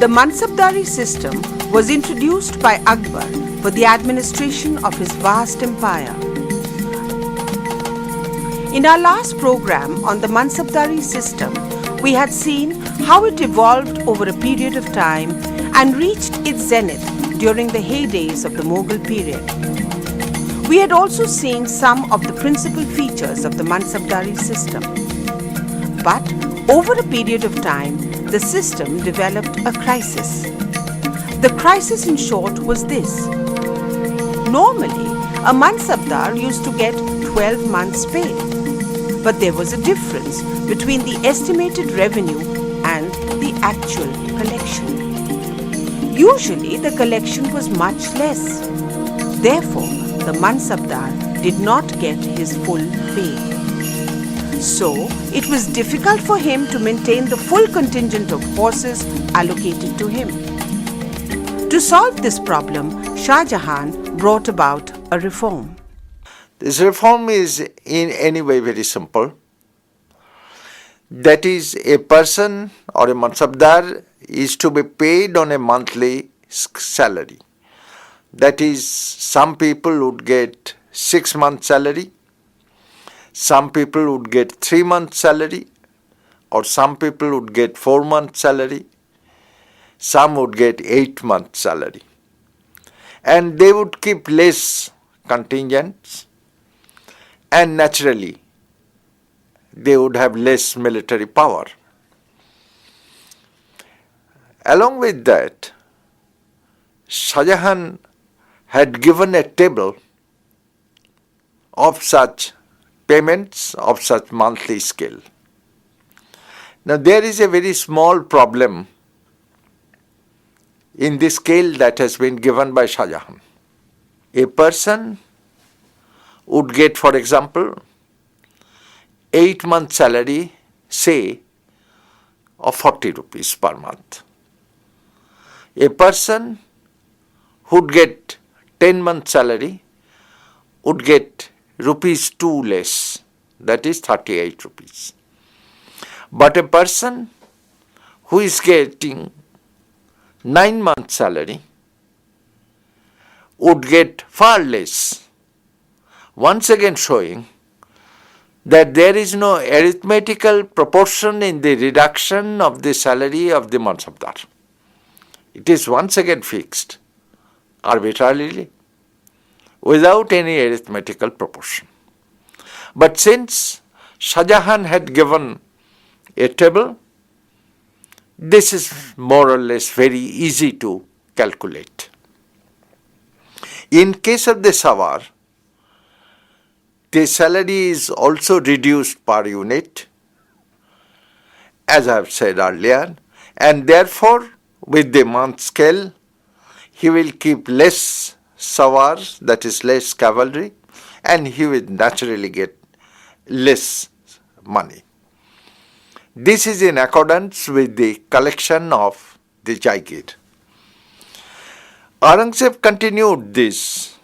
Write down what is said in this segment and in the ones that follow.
The Mansabdari system was introduced by Akbar for the administration of his vast empire. In our last program on the Mansabdari system, we had seen how it evolved over a period of time and reached its zenith during the heydays of the Mughal period. We had also seen some of the principal features of the Mansabdari system. But over a period of time, the system developed a crisis. The crisis, in short, was this. Normally, a Mansabdar used to get 12 months' pay. But there was a difference between the estimated revenue and the actual collection. Usually, the collection was much less. Therefore, the Mansabdar did not get his full pay. So, it was difficult for him to maintain the full contingent of horses allocated to him. To solve this problem, Shah Jahan brought about a reform. This reform is in any way very simple. That is, a person or a Mansabdar is to be paid on a monthly salary. That is, some people would get 6 months salary, some people would get 3 months salary, or some people would get 4 months salary, some would get 8 months salary. And they would keep less contingents, and naturally they would have less military power. Along with that, Shah Jahan had given a table of such payments of such monthly scale. Now there is a very small problem in the scale that has been given by Shah Jahan. A person would get, for example, 8 months salary, say, of 40 rupees per month. A person who'd get 10 months salary would get rupees 2 less, that is 38 rupees. But a person who is getting 9 months salary would get far less, once again showing that there is no arithmetical proportion in the reduction of the salary of the Mansabdar. It is once again fixed arbitrarily without any arithmetical proportion. But since Shah Jahan had given a table, this is more or less very easy to calculate. In case of the Sawar, the salary is also reduced per unit, as I have said earlier, and therefore with the month scale, he will keep less Sawars, that is less cavalry, and he will naturally get less money. This is in accordance with the collection of the Jaigir. Aurangzeb continued this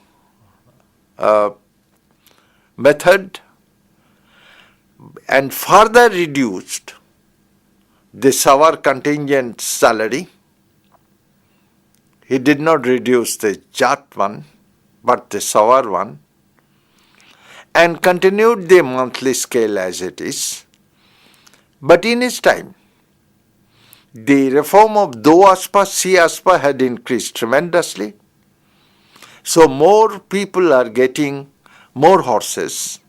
method and further reduced the Sawar contingent salary. He did not reduce the Jat one, but the Sawar one, and continued the monthly scale as it is. But in his time, the reform of Do Aspa, Si Aspa had increased tremendously. So more people are getting more horses,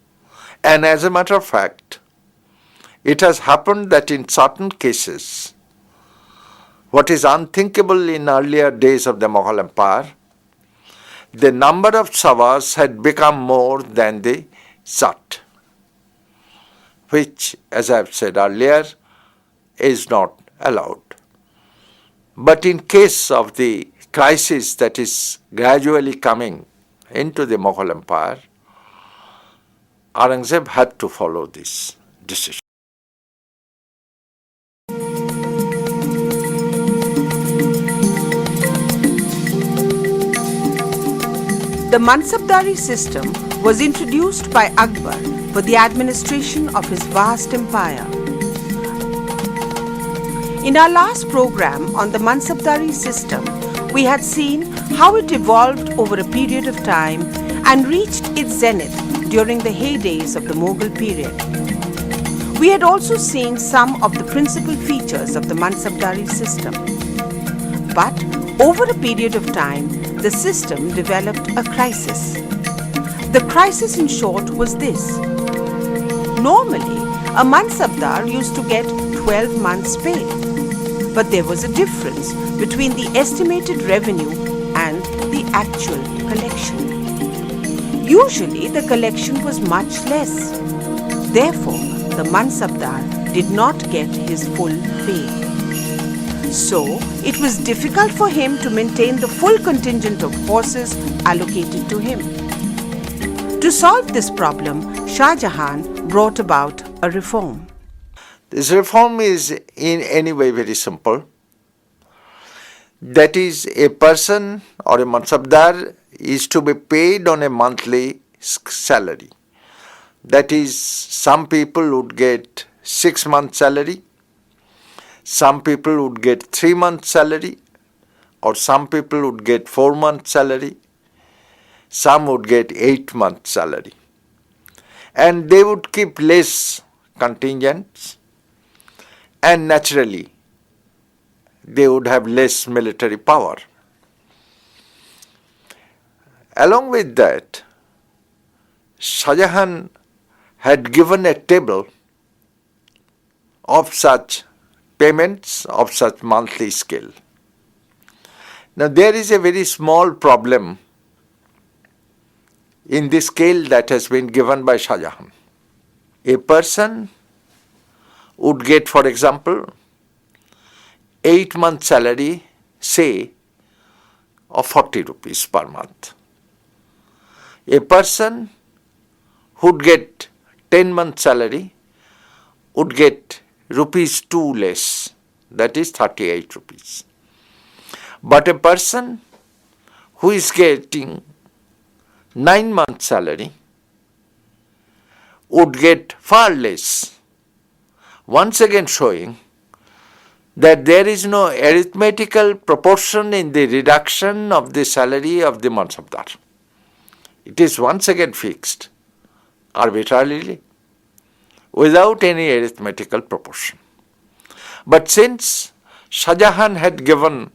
and as a matter of fact, it has happened that in certain cases, what is unthinkable in earlier days of the Mughal Empire, the number of Sawars had become more than the Jat, which, as I have said earlier, is not allowed. But in case of the crisis that is gradually coming into the Mughal Empire, Aurangzeb had to follow this decision. The Mansabdari system was introduced by Akbar for the administration of his vast empire. In our last program on the Mansabdari system, we had seen how it evolved over a period of time and reached its zenith during the heydays of the Mughal period. We had also seen some of the principal features of the Mansabdari system. But over a period of time, the system developed a crisis. The crisis, in short, was this. Normally, a Mansabdar used to get 12 months' pay. But there was a difference between the estimated revenue and the actual collection. Usually, the collection was much less. Therefore, the Mansabdar did not get his full pay. So, it was difficult for him to maintain the full contingent of horses allocated to him. To solve this problem, Shah Jahan brought about a reform. This reform is in any way very simple. That is, a person or a Mansabdar is to be paid on a monthly salary. That is, some people would get 6 months salary, some people would get 3 months salary, or some people would get 4 months salary, some would get 8 months salary. And they would keep less contingents, and naturally they would have less military power. Along with that, Shah Jahan had given a table of such payments of such monthly scale. Now there is a very small problem in the scale that has been given by Shah Jahan. A person would get, for example, 8 months salary, say, of 40 rupees per month. A person who'd get 10 months salary would get rupees 2 less, that is 38 rupees. But a person who is getting 9 months salary would get far less, once again showing that there is no arithmetical proportion in the reduction of the salary of the Mansabdar. It is once again fixed arbitrarily without any arithmetical proportion. But since Shah Jahan had given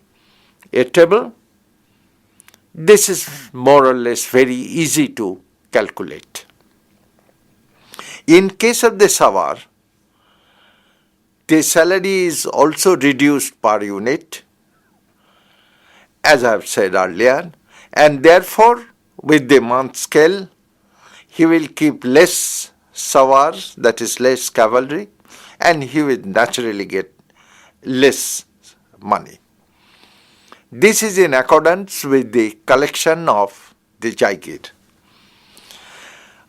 a table, this is more or less very easy to calculate. In case of the Sawar, the salary is also reduced per unit, as I have said earlier, and therefore with the month scale, he will keep less Sawars, that is less cavalry, and he will naturally get less money. This is in accordance with the collection of the Jaigir.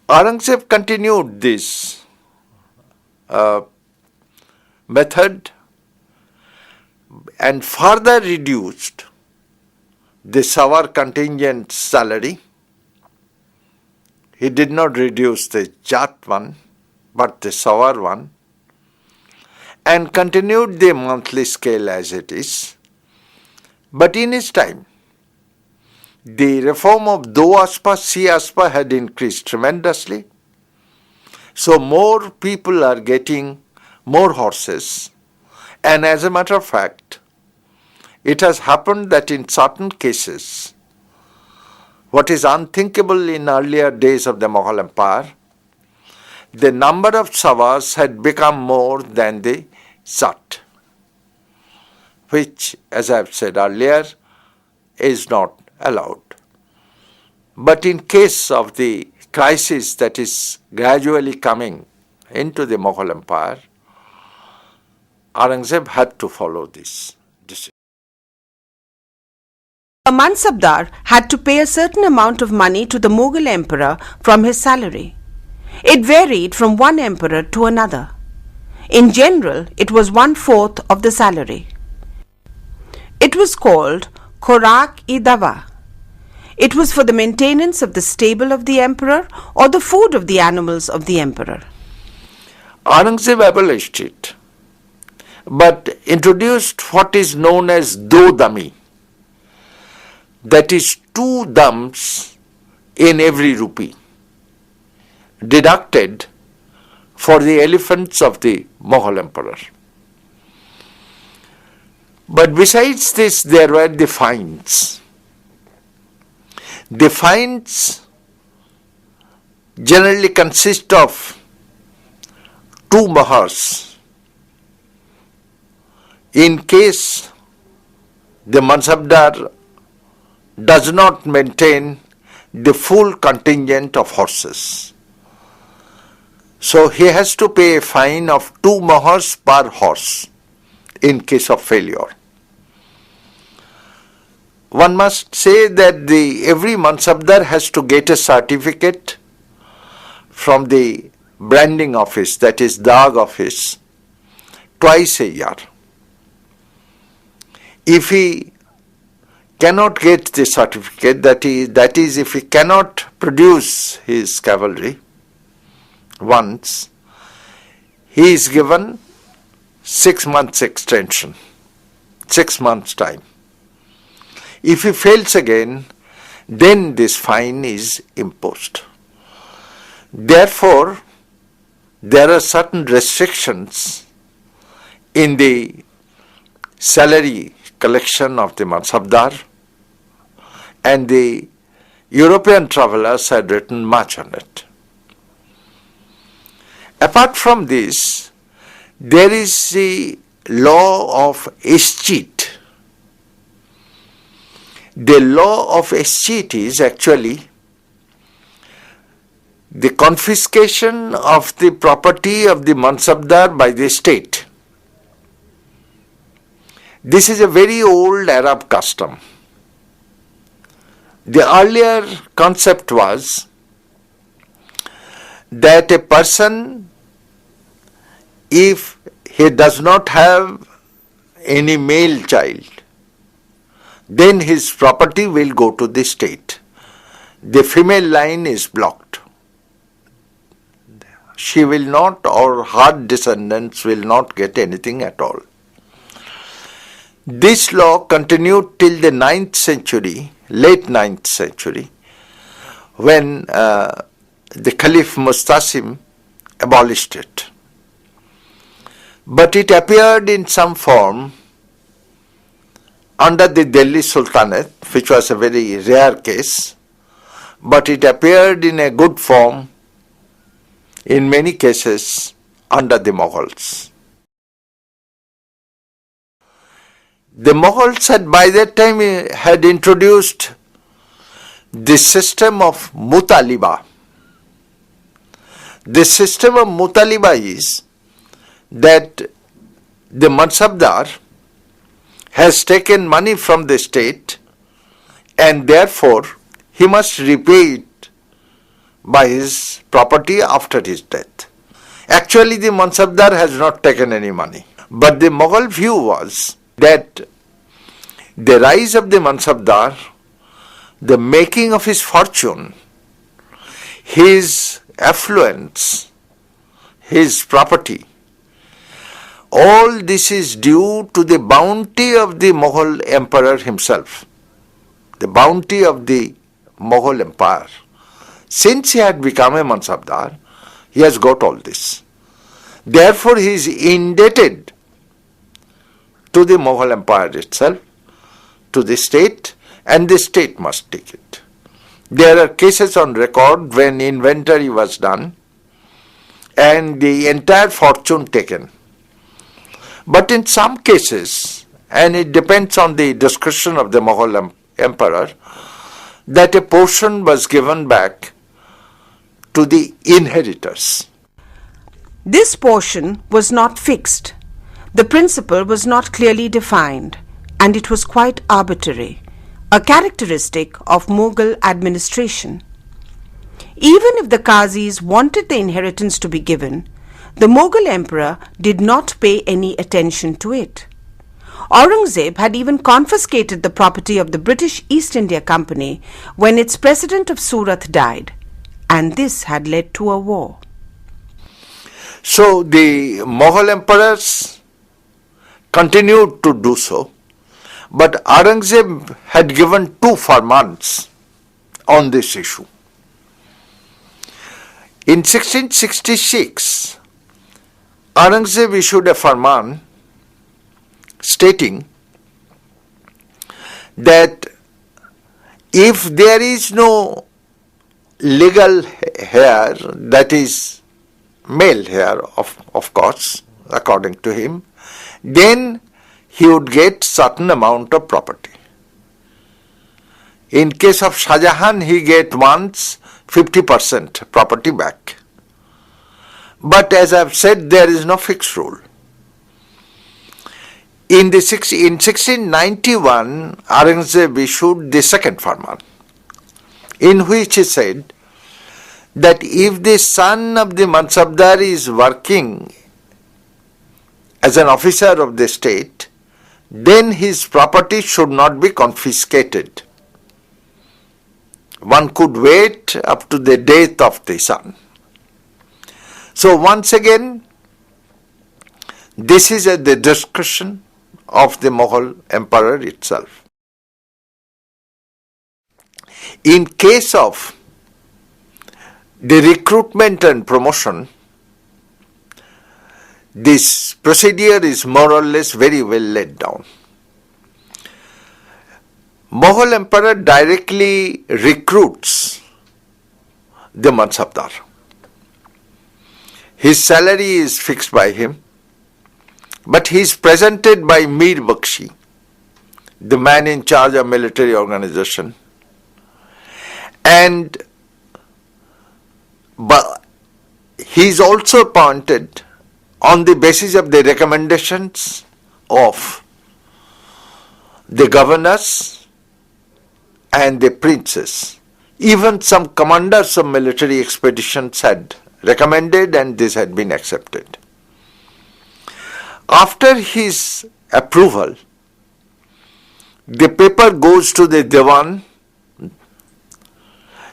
Aurangzeb continued this method and further reduced the Sawar contingent salary. He did not reduce the Jat one, but the Sawar one, and continued the monthly scale as it is. But in his time, the reform of Do-aspa, C-aspa had increased tremendously. So more people are getting more horses, and as a matter of fact, it has happened that in certain cases, what is unthinkable in earlier days of the Mughal Empire, the number of Sawars had become more than the Jat, which, as I have said earlier, is not allowed. But in case of the crisis that is gradually coming into the Mughal Empire, Aurangzeb had to follow this decision. A Mansabdar had to pay a certain amount of money to the Mughal emperor from his salary. It varied from one emperor to another. In general, it was 1/4 of the salary. It was called Khorak-i-Dawa. It was for the maintenance of the stable of the emperor or the food of the animals of the emperor. Aurangzeb abolished it, but introduced what is known as Do-dami. That is 2 dams in every rupee, deducted for the elephants of the Mughal emperor. But besides this, there were the fines. The fines generally consist of 2 mahars. In case the Mansabdar does not maintain the full contingent of horses, so he has to pay a fine of 2 mahars per horse in case of failure. One must say that every Mansabdar has to get a certificate from the branding office, that is Dag office, twice a year. If he cannot get the certificate, that is if he cannot produce his cavalry once, he is given 6 months extension, 6 months time. If he fails again, then this fine is imposed. Therefore, there are certain restrictions in the salary collection of the Mansabdar, and the European travelers had written much on it. Apart from this, there is the law of escheat. The law of escheat is actually the confiscation of the property of the Mansabdar by the state. This is a very old Arab custom. The earlier concept was that a person, if he does not have any male child, then his property will go to the state. The female line is blocked. She will not, or her descendants will not get anything at all. This law continued till the 9th century, late 9th century, when the Caliph Mustasim abolished it. But it appeared in some form under the Delhi Sultanate, which was a very rare case, but it appeared in a good form in many cases under the Mughals. The Mughals had by that time had introduced the system of Mutaliba. The system of Mutaliba is that the Mansabdar has taken money from the state and therefore he must repay it by his property after his death. Actually, the Mansabdar has not taken any money, but the Mughal view was that the rise of the Mansabdar, the making of his fortune, his affluence, his property, all this is due to the bounty of the Mughal emperor himself, the bounty of the Mughal empire. Since he had become a Mansabdar, he has got all this. Therefore, he is indebted to the Mughal empire itself, to the state, and the state must take it. There are cases on record when inventory was done and the entire fortune taken. But in some cases, and it depends on the discretion of the Mughal emperor, that a portion was given back to the inheritors. This portion was not fixed. The principle was not clearly defined, and it was quite arbitrary, a characteristic of Mughal administration. Even if the Qazis wanted the inheritance to be given, the Mughal emperor did not pay any attention to it. Aurangzeb had even confiscated the property of the British East India Company when its president of Surat died, and this had led to a war. So the Mughal emperors continued to do so, but Aurangzeb had given 2 farmans on this issue. In 1666, Aurangzeb issued a farman stating that if there is no legal heir, that is male heir of course, according to him, then he would get certain amount of property. In case of Shah Jahan, he get once 50% property back. But as I have said, there is no fixed rule. In 1691, Aurangzeb issued the second farman, in which he said that if the son of the Mansabdari is working as an officer of the state, then his property should not be confiscated. One could wait up to the death of the son. So once again, this is at the discretion of the Mughal emperor itself. In case of the recruitment and promotion, this procedure is more or less very well laid down. Mughal emperor directly recruits the Mansabdar. His salary is fixed by him, but he is presented by Mir Bakshi, the man in charge of military organization, and he is also appointed on the basis of the recommendations of the governors and the princes. Even some commanders of military expeditions had recommended, and this had been accepted. After his approval, the paper goes to the Diwan,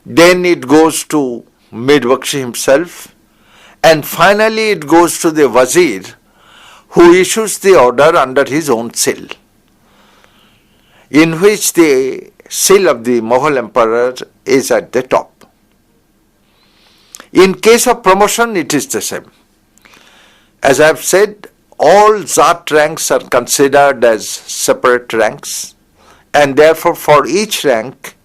then it goes to Mir Bakshi himself, and finally it goes to the Wazir, who issues the order under his own seal, in which the seal of the Mughal emperor is at the top. In case of promotion, it is the same. As I have said, all Zat ranks are considered as separate ranks, and therefore for each rank,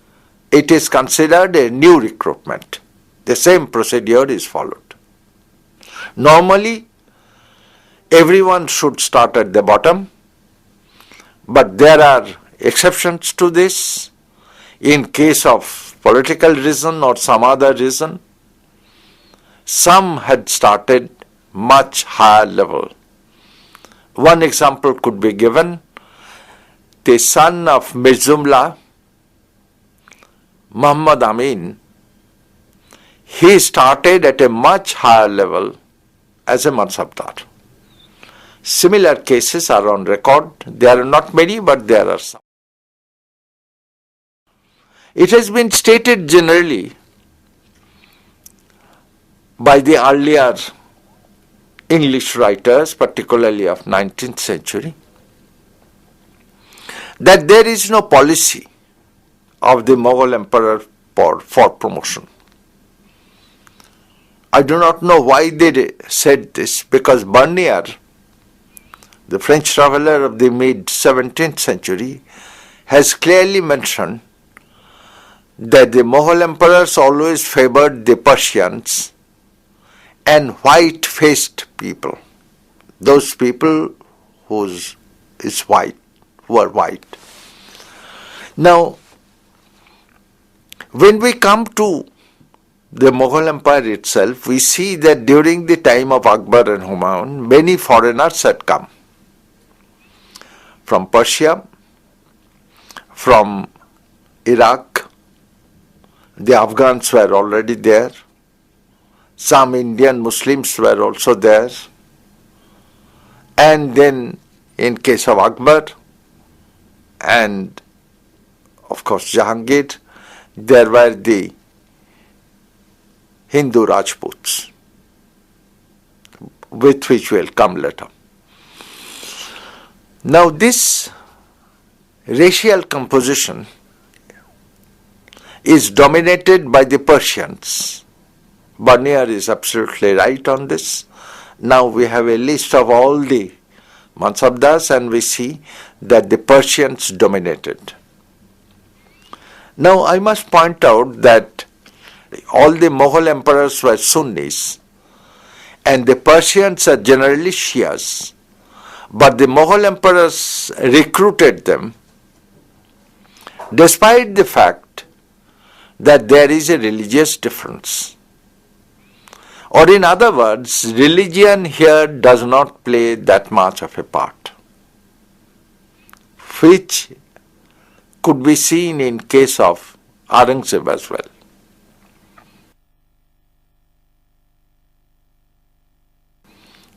it is considered a new recruitment. The same procedure is followed. Normally, everyone should start at the bottom, but there are exceptions to this. In case of political reason or some other reason, some had started much higher level. One example could be given. The son of Mirzumla, Muhammad Amin, he started at a much higher level as a Mansabdar. Similar cases are on record. There are not many, but there are some. It has been stated generally by the earlier English writers, particularly of 19th century, that there is no policy of the Mughal emperor for promotion. I do not know why they said this, because Bernier, the French traveller of the mid-17th century, has clearly mentioned that the Mughal emperors always favored the Persians and white-faced people, those people who were white. Now, when we come to the Mughal Empire itself, we see that during the time of Akbar and Humayun, many foreigners had come from Persia, from Iraq. The Afghans were already there. Some Indian Muslims were also there. And then in case of Akbar and of course Jahangir, there were the Hindu Rajputs, with which we will come later. Now this racial composition is dominated by the Persians. Bernier is absolutely right on this. Now we have a list of all the Mansabdars and we see that the Persians dominated. Now I must point out that all the Mughal emperors were Sunnis and the Persians are generally Shias. But the Mughal emperors recruited them despite the fact that there is a religious difference. Or in other words, religion here does not play that much of a part, which could be seen in case of Aurangzeb as well.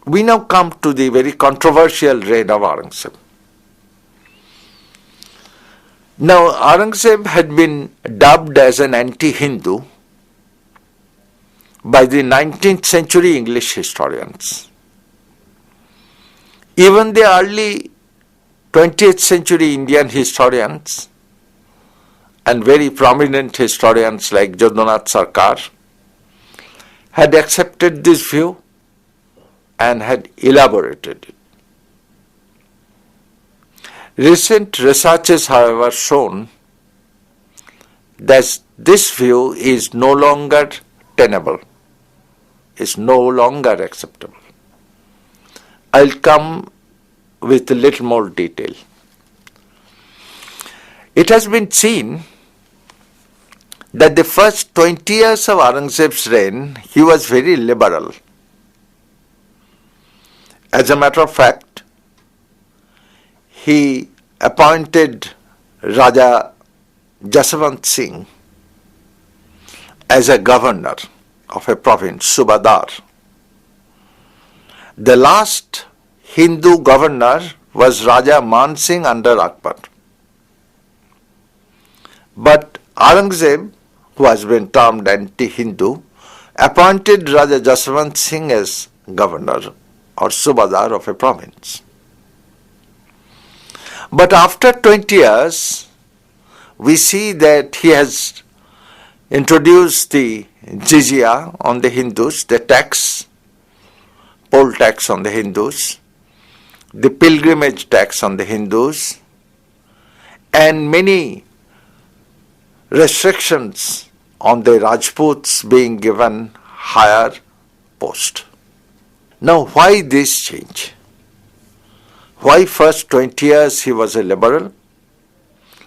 We now come to the very controversial reign of Aurangzeb. Now, Aurangzeb had been dubbed as an anti-Hindu by the 19th century English historians. Even the early 20th century Indian historians and very prominent historians like Jadwanath Sarkar had accepted this view and had elaborated it. Recent researches, however, shown that this view is no longer tenable, is no longer acceptable. I'll come with a little more detail. It has been seen that the first 20 years of Aurangzeb's reign, he was very liberal. As a matter of fact, he appointed Raja Jaswant Singh as a governor of a province, Subadar. The last Hindu governor was Raja Man Singh under Akbar. But Aurangzeb, who has been termed anti-Hindu, appointed Raja Jaswant Singh as governor or Subadar of a province. But after 20 years, we see that he has introduced the jizya on the Hindus, the tax, poll tax on the Hindus, the pilgrimage tax on the Hindus, and many restrictions on the Rajputs being given higher post. Now, why this change? Why first 20 years he was a liberal?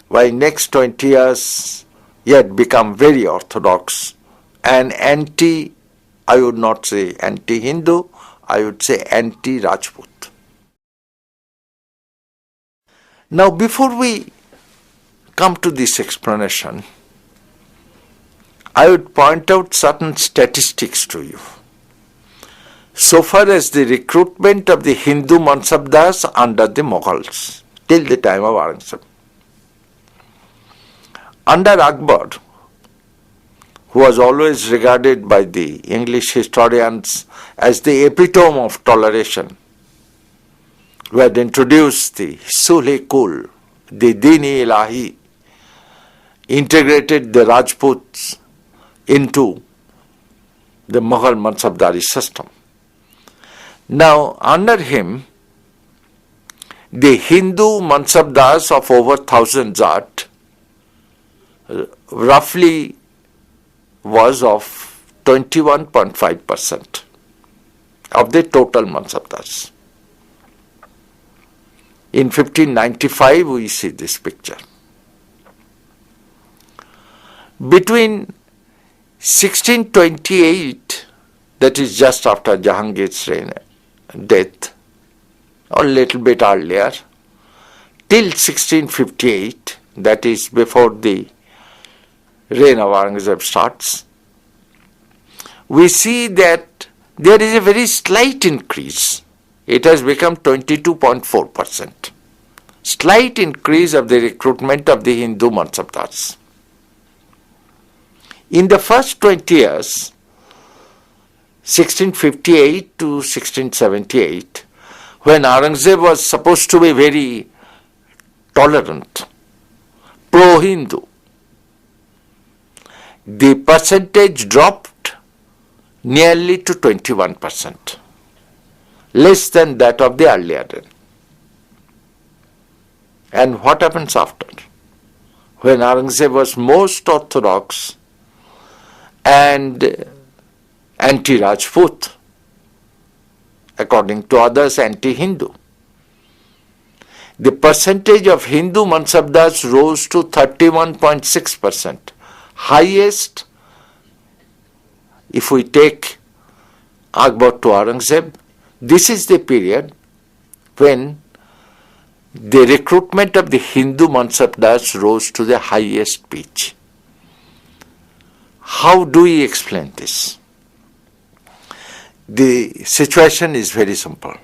Why next 20 years he had become very orthodox and I would not say anti-Hindu, I would say anti-Rajput. Now, before we come to this explanation, I would point out certain statistics to you. So far as the recruitment of the Hindu Mansabdars under the Mughals till the time of Aurangzeb. Under Akbar, who was always regarded by the English historians as the epitome of toleration, who had introduced the Sulh-e-Kul, the Dini Ilahi, integrated the Rajputs into the Mughal Mansabdari system. Now, under him, the Hindu Mansabdars of over 1,000 Jat roughly was of 21.5% of the total Mansabdars. In 1595, we see this picture. Between 1628, that is just after Jahangir's death, or a little bit earlier, till 1658, that is before the reign of Aurangzeb starts, we see that there is a very slight increase. It has become 22.4%. Slight increase of the recruitment of the Hindu Mansabdars. In the first 20 years, 1658 to 1678, when Aurangzeb was supposed to be very tolerant, pro-Hindu, the percentage dropped nearly to 21%, less than that of the earlier reign. And what happens after? When Aurangzeb was most orthodox and anti-Rajput, according to others anti-Hindu, the percentage of Hindu Mansabdars rose to 31.6%, highest if we take Akbar to Aurangzeb. This is the period when the recruitment of the Hindu Mansabdars rose to the highest pitch. How do we explain this? The situation is very simple.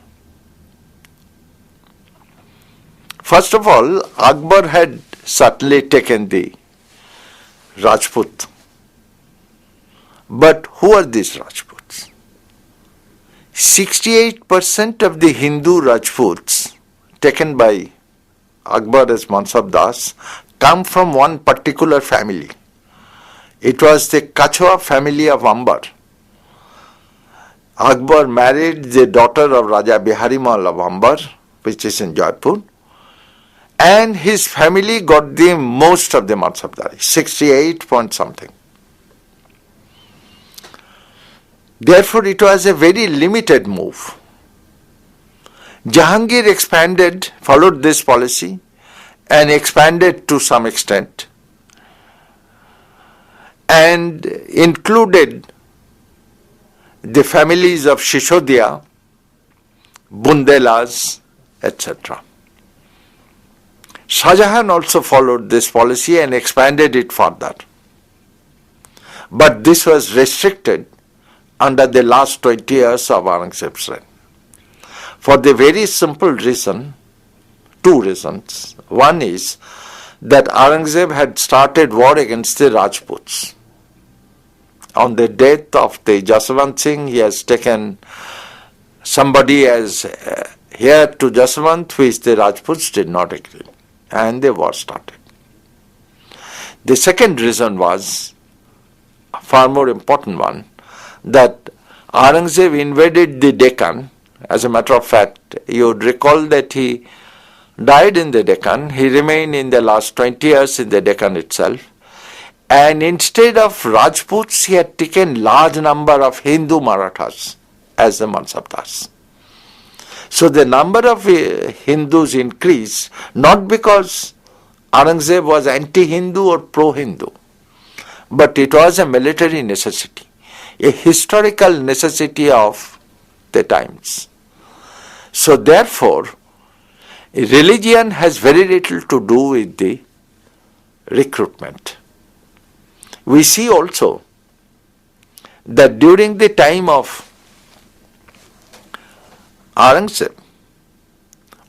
First of all, Akbar had certainly taken the Rajput. But who are these Rajputs? 68% of the Hindu Rajputs taken by Akbar as Mansabdars come from one particular family. It was the Kachwa family of Ambar. Akbar married the daughter of Raja Bihari Mal of Ambar, which is in Jaipur, and his family got the most of the Mansabdari, 68 point something. Therefore, it was a very limited move. Jahangir expanded, followed this policy and expanded to some extent and included the families of Shishodia, Bundelas, etc. Shah Jahan also followed this policy and expanded it further. But this was restricted under the last 20 years of Aurangzeb's reign. For the very simple reason, two reasons. One is that Aurangzeb had started war against the Rajputs. On the death of the Jaswant Singh, he has taken somebody as heir to Jaswant, which the Rajputs did not agree, and the war started. The second reason was a far more important one, that Aurangzeb invaded the Deccan. As a matter of fact, you would recall that he died in the Deccan. He remained in the last 20 years in the Deccan itself. And instead of Rajputs, he had taken large number of Hindu Marathas as the Mansabdars. So the number of Hindus increased, not because Aurangzeb was anti-Hindu or pro-Hindu, but it was a military necessity, a historical necessity of the times. So therefore, religion has very little to do with the recruitment. We see also that during the time of Aurangzeb,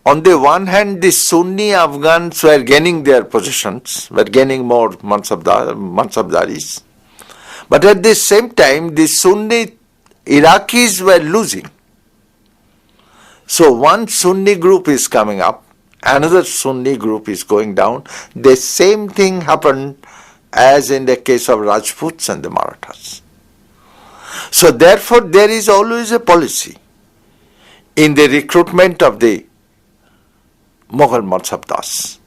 on the one hand, the Sunni Afghans were gaining their positions, were gaining more Mansabdaris, but at the same time, the Sunni Iraqis were losing. So one Sunni group is coming up, another Sunni group is going down. The same thing happened as in the case of Rajputs and the Marathas. So therefore, there is always a policy in the recruitment of the Mughal Mansabdars.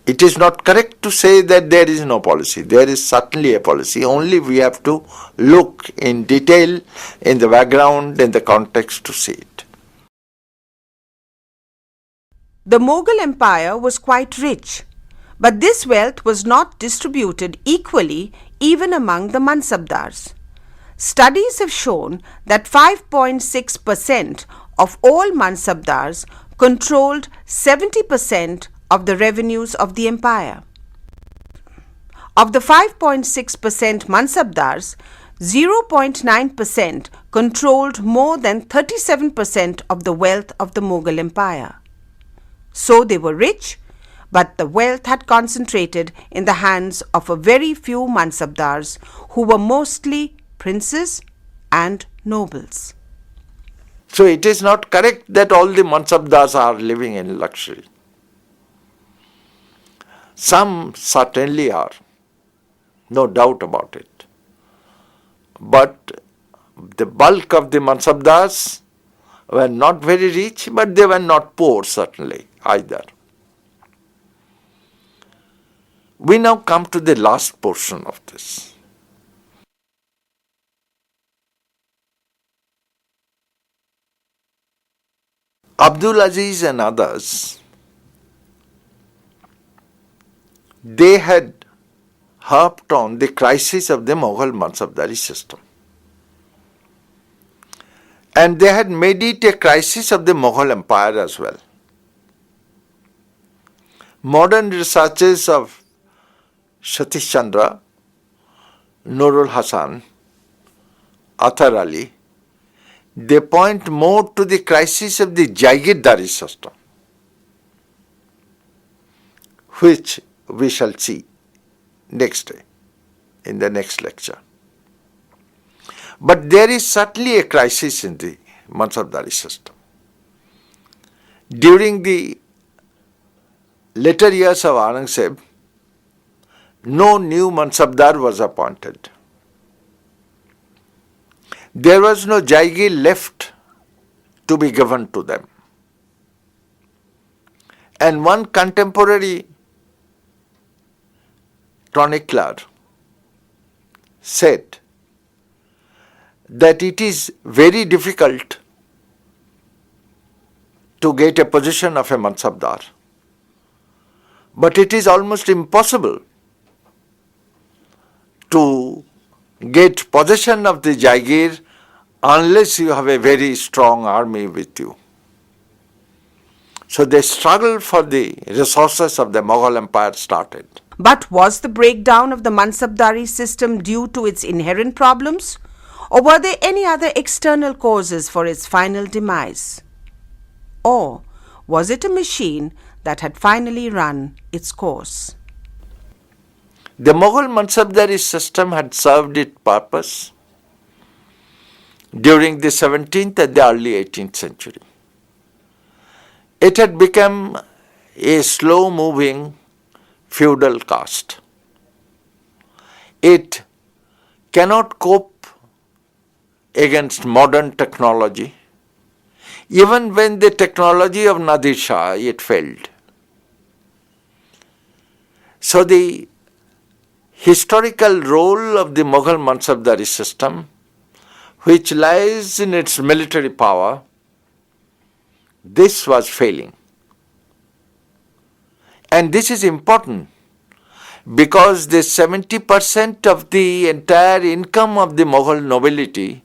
It is not correct to say that there is no policy. There is certainly a policy. Only we have to look in detail in the background, in the context to see it. The Mughal Empire was quite rich, but this wealth was not distributed equally even among the Mansabdars. Studies have shown that 5.6% of all Mansabdars controlled 70% of the revenues of the empire. Of the 5.6% Mansabdars, 0.9% controlled more than 37% of the wealth of the Mughal Empire. So they were rich, but the wealth had concentrated in the hands of a very few Mansabdars who were mostly princes and nobles. So it is not correct that all the Mansabdars are living in luxury. Some certainly are, no doubt about it. But the bulk of the Mansabdars were not very rich, but they were not poor certainly either. We now come to the last portion of this. Abdul Aziz and others, they had harped on the crisis of the Mughal Mansabdari system. And they had made it a crisis of the Mughal Empire as well. Modern researches of Satish Chandra, Nurul Hasan, Athar Ali, they point more to the crisis of the Jagirdari system, which we shall see next day, in the next lecture. But there is certainly a crisis in the Mansabdari system. During the later years of Aurangzeb, no new Mansabdar was appointed. There was no Jaigir left to be given to them. And one contemporary chronicler said that it is very difficult to get a position of a Mansabdar, but it is almost impossible to get possession of the Jaigir unless you have a very strong army with you. So the struggle for the resources of the Mughal Empire started. But was the breakdown of the Mansabdari system due to its inherent problems, or were there any other external causes for its final demise? Or was it a machine that had finally run its course? The Mughal Mansabdari system had served its purpose during the 17th and the early 18th century. It had become a slow-moving feudal caste. It cannot cope against modern technology. Even when the technology of Nadir Shah, it failed. So the historical role of the Mughal Mansabdari system, which lies in its military power, this was failing. And this is important because the 70% of the entire income of the Mughal nobility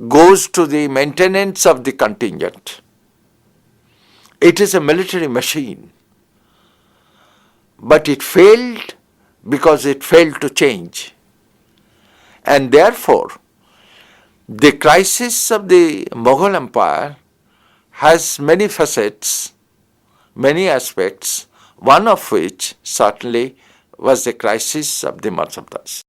goes to the maintenance of the contingent. It is a military machine. But it failed because it failed to change. And therefore, the crisis of the Mughal Empire has many facets, many aspects, one of which certainly was the crisis of the Mansabdars.